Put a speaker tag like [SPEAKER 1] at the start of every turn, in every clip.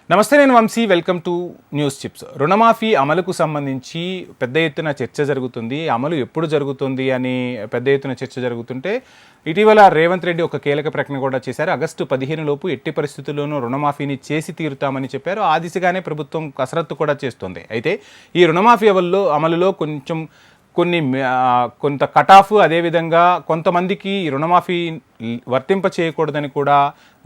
[SPEAKER 1] నమస్తే, నేను Vamshi. Welcome to News Chips. రుణమాఫీ అమలుకు సంబంధించి పెద్ద ఎత్తున చర్చ జరుగుతుంది. అమలు ఎప్పుడు జరుగుతుంది అని పెద్ద ఎత్తున చర్చ జరుగుతుంటే ఇటీవల రేవంత్ రెడ్డి ఒక కీలక ప్రకటన కూడా చేశారు. ఆగస్టు 15 లోపు ఎట్టి పరిస్థితుల్లోనూ రుణమాఫీని చేసి తీరుతామని చెప్పారు. ఆ దిశగానే ప్రభుత్వం కసరత్తు కూడా చేస్తుంది. అయితే ఈ రుణమాఫీ అమలులో కొంత కటాఫ్, అదేవిధంగా కొంతమందికి రుణమాఫీ వర్తింప చేయకూడదని కూడా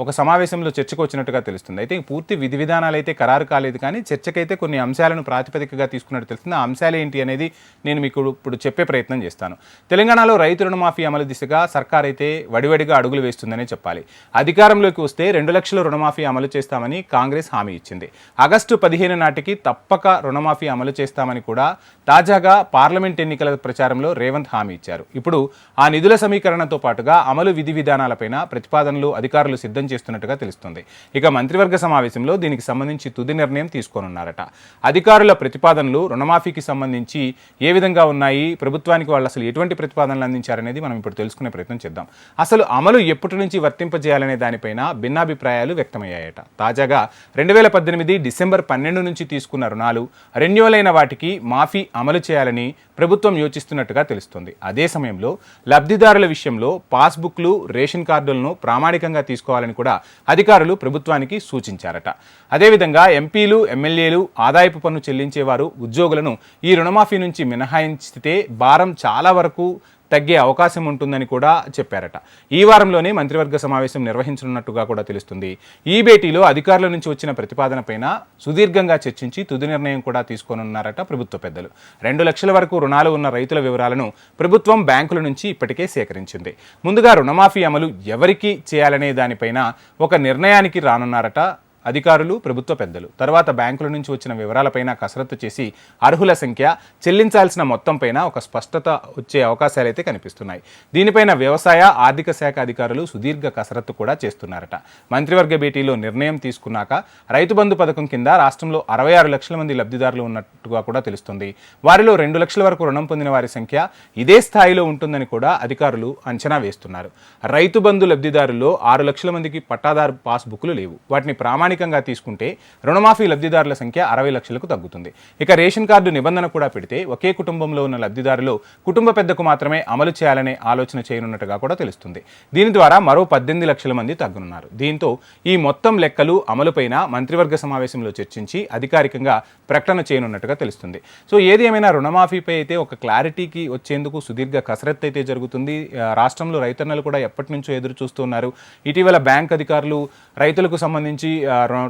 [SPEAKER 1] ఒక సమావేశంలో చర్చకు వచ్చినట్టుగా తెలుస్తుంది. అయితే పూర్తి విధి విధానాలు అయితే ఖరారు కాలేదు, కానీ చర్చకైతే కొన్ని అంశాలను ప్రాతిపదికగా తీసుకున్నట్టు తెలుస్తుంది. ఆ అంశాలు ఏంటి అనేది నేను మీకు ఇప్పుడు చెప్పే ప్రయత్నం చేస్తాను. తెలంగాణలో రైతు రుణమాఫీ అమలు దిశగా సర్కార్ అయితే వడివడిగా అడుగులు వేస్తుందనే చెప్పాలి. అధికారంలోకి వస్తే 2 లక్షల రుణమాఫీ అమలు చేస్తామని కాంగ్రెస్ హామీ ఇచ్చింది. ఆగస్టు 15 నాటికి తప్పక రుణమాఫీ అమలు చేస్తామని కూడా తాజాగా పార్లమెంట్ ఎన్నికల ప్రచారంలో రేవంత్ హామీ ఇచ్చారు. ఇప్పుడు ఆ నిధుల సమీకరణతో పాటుగా అమలు విధి విధానాలపైన ప్రతిపాదనలు అధికారులు సిద్ధం చేస్తున్నట్టుగా తెలుస్తుంది. ఇక మంత్రివర్గ సమావేశంలో దీనికి సంబంధించి తుది నిర్ణయం తీసుకోనున్నారట. అధికారుల ప్రతిపాదనలు రుణమాఫీకి సంబంధించి ఏ విధంగా ఉన్నాయి, ప్రభుత్వానికి వాళ్ళు అసలు ఎటువంటి ప్రతిపాదనలు అందించారనేది మనం ఇప్పుడు తెలుసుకునే ప్రయత్నం చేద్దాం. అసలు అమలు ఎప్పటి నుంచి వర్తింపజేయాలనే దానిపైన భిన్నాభిప్రాయాలు వ్యక్తమయ్యాయట. తాజాగా 2018 డిసెంబర్ 12 నుంచి తీసుకున్న రుణాలు రెన్యువల్ అయిన వాటికి మాఫీ అమలు చేయాలని ప్రభుత్వం యోచిస్తున్నట్టుగా తెలుస్తుంది. అదే సమయంలో లబ్ధిదారుల విషయంలో పాస్బుక్లు, రేషన్ కార్డులను ప్రామాణికంగా తీసుకోవాలని కూడా అధికారులు ప్రభుత్వానికి సూచించారట. అదేవిధంగా ఎంపీలు, ఎమ్మెల్యేలు, ఆదాయపు పన్ను చెల్లించేవారు, ఉద్యోగులను ఈ రుణమాఫీ నుంచి మినహాయించితే భారం చాలా వరకు తగ్గే అవకాశం ఉంటుందని కూడా చెప్పారట. ఈ వారంలోనే మంత్రివర్గ సమావేశం నిర్వహించనున్నట్టుగా కూడా తెలుస్తుంది. ఈ భేటీలో అధికారుల నుంచి వచ్చిన ప్రతిపాదనపైన సుదీర్ఘంగా చర్చించి తుది నిర్ణయం కూడా తీసుకోనున్నారట ప్రభుత్వ పెద్దలు. 2 లక్షల వరకు రుణాలు ఉన్న రైతుల వివరాలను ప్రభుత్వం బ్యాంకుల నుంచి ఇప్పటికే సేకరించింది. ముందుగా రుణమాఫీ అమలు ఎవరికి చేయాలనే దానిపైన ఒక నిర్ణయానికి రానున్నారట అధికారులు, ప్రభుత్వ పెద్దలు. తర్వాత బ్యాంకుల నుంచి వచ్చిన వివరాలపైన కసరత్తు చేసి అర్హుల సంఖ్య, చెల్లించాల్సిన మొత్తంపైన ఒక స్పష్టత వచ్చే అవకాశాలు అయితే కనిపిస్తున్నాయి. దీనిపైన వ్యవసాయ, ఆర్థిక శాఖ అధికారులు సుదీర్ఘ కసరత్తు కూడా చేస్తున్నారట. మంత్రివర్గ భేటీలో నిర్ణయం తీసుకున్నాక రైతు బంధు పథకం కింద రాష్ట్రంలో 66 లక్షల మంది లబ్ధిదారులు ఉన్నట్టుగా కూడా తెలుస్తుంది. వారిలో 2 లక్షల వరకు రుణం పొందిన వారి సంఖ్య ఇదే స్థాయిలో ఉంటుందని కూడా అధికారులు అంచనా వేస్తున్నారు. రైతు బంధు లబ్ధిదారుల్లో 6 లక్షల మందికి పట్టాదారు పాస్బుక్లు లేవు. వాటిని ప్రామాణికంగా తీసుకుంటే రుణమాఫీ లబ్ధిదారుల సంఖ్య 60 లక్షలకు తగ్గుతుంది. ఇక రేషన్ కార్డు నిబంధన కూడా పెడితే ఒకే కుటుంబంలో ఉన్న లబ్ధిదారులు కుటుంబ పెద్దకు మాత్రమే అమలు చేయాలనే ఆలోచన చేయనున్నట్టుగా కూడా తెలుస్తుంది. దీని ద్వారా మరో 18 లక్షల మంది తగ్గనున్నారు. దీంతో ఈ మొత్తం లెక్కలు అమలుపైన మంత్రివర్గ సమావేశంలో చర్చించి అధికారికంగా ప్రకటన చేయనున్నట్టుగా తెలుస్తుంది. సో ఏది ఏమైనా రుణమాఫీపై అయితే ఒక క్లారిటీకి వచ్చేందుకు సుదీర్ఘ కసరత్తు అయితే జరుగుతుంది. రాష్ట్రంలో రైతన్నలు కూడా ఎప్పటి నుంచో ఎదురు చూస్తున్నారు. ఇటీవల బ్యాంక్ అధికారులు రైతులకు సంబంధించి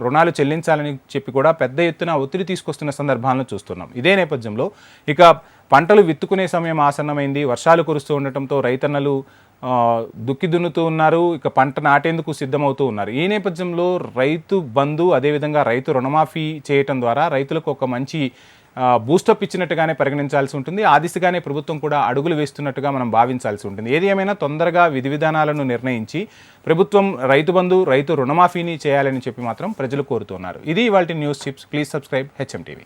[SPEAKER 1] రుణాలు చెల్లించాలని చెప్పి కూడా పెద్ద ఎత్తున ఒత్తిడి తీసుకొస్తున్న సందర్భాలను చూస్తున్నాం. ఇదే నేపథ్యంలో ఇక పంటలు విత్తుకునే సమయం ఆసన్నమైంది. వర్షాలు కురుస్తూ ఉండటంతో రైతన్నలు దుక్కి దున్నుతూ ఉన్నారు. ఇక పంట నాటేందుకు సిద్ధమవుతూ ఉన్నారు. ఈ నేపథ్యంలో రైతు బంధు, అదేవిధంగా రైతు రుణమాఫీ చేయటం ద్వారా రైతులకు ఒక మంచి బూస్టప్ ఇచ్చినట్టుగానే పరిగణించాల్సి ఉంటుంది. ఆ దిశగానే ప్రభుత్వం కూడా అడుగులు వేస్తున్నట్టుగా మనం భావించాల్సి ఉంటుంది. ఏది ఏమైనా తొందరగా విధి విధానాలను నిర్ణయించి ప్రభుత్వం రైతు బంధు, రైతు రుణమాఫీని చేయాలని చెప్పి మాత్రం ప్రజలు కోరుతున్నారు. ఇది ఇవాల్టి news chips. Please subscribe HM TV.